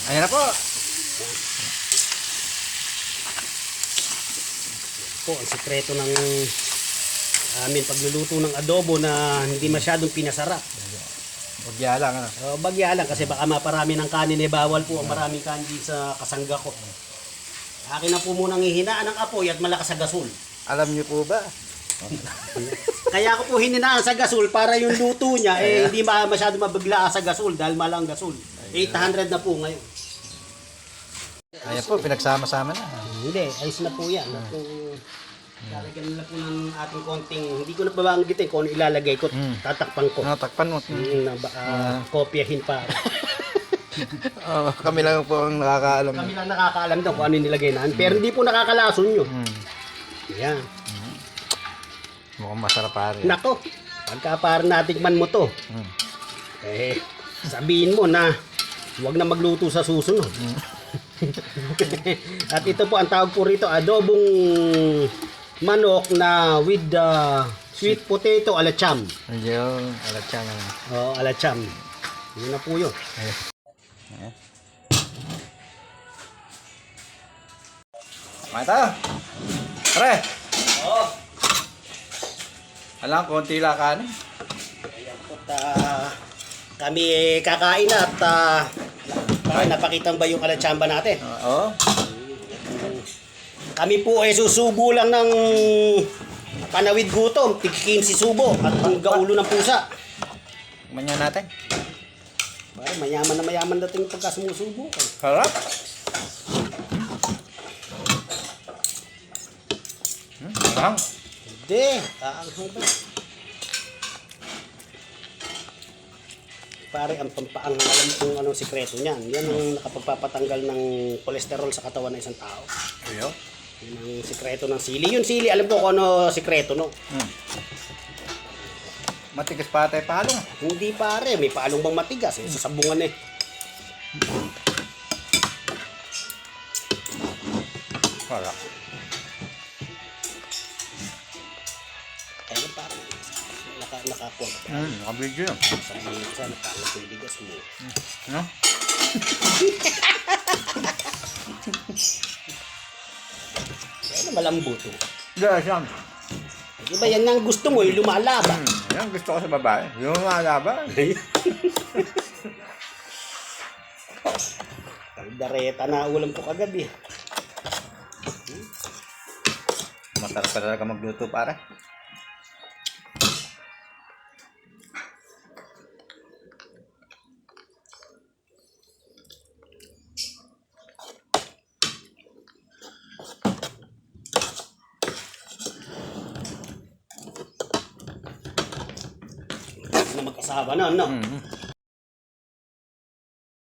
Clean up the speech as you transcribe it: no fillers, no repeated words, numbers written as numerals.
Ayan na po. Po, ang sikreto ng amin pagluluto ng adobo na hindi masyadong pinasarap. Bagya lang. Ano? Bagya lang kasi baka maparami ng kanin eh, bawal po ang maraming kanin sa kasangga ko. Akin na po munang hihinaan ng apoy at malakas sa gasol. Alam niyo po ba? Kaya ko po hininaan sa gasol para yung luto niya eh hindi masyado mabigla sa gasol dahil malang gasol. 800 na po ngayon. Ayan po, pinagsama-sama na. Hindi, ayos na po yan. Lalagyan na po ng ating konting, hindi ko na babanggitin kung ano ilalagay ko, tatakpan ko. Takpan mo. Kopyahin pa. Kami lang po ang nakakaalam. Kami lang nakakaalam daw kung ano yung nilagay namin. Pero hindi po nakakalason nyo. Yan. Mukhang masarap pare. Nako, pagka parang natikman mo to, sabihin mo na huwag na magluto sa susunod. At ito po ang tawag po rito, adobong manok na with sweet potato alacham. Yung alacham. Alacham. Yun na po yun. Mata! Pare! Oo. Alam, konti lang kanin. Ayan po, kami kakain na at napakitang ba yung alachamba natin? Oo. Kami po ay susubo lang ng panawid gutom, tig-15 subo at ang gaulo ng pusa. Manyan natin. Ay, mayaman na mayaman dating pagka sumusubo. Harap. Lang. Hindi, kaanghang ba? Pare, ang pampaang alam kung anong sikreto niyan. Yan ang nakapagpapatanggal ng kolesterol sa katawan ng isang tao. Ayo. Yun ang sikreto ng sili. Yung sili, alam ko kung ano sikreto, no? Matigas pa tayo palong. Hindi pare, may paalong bang matigas. Sasabungan eh. Harap. Ayun pare, nakakuha ka. Nakabidyo yun. Sabihin ko sana, paano ko ibigas mo. No? Kaya malambot oh. Yes, yan. Di ba yan ang gusto mo, yung lumalaba. Yan gusto ko sa babae. Yung malaba. Dareta na ulam ko kagabi. Masarap pa talaga magluto pare. Na mag-asawa na, no?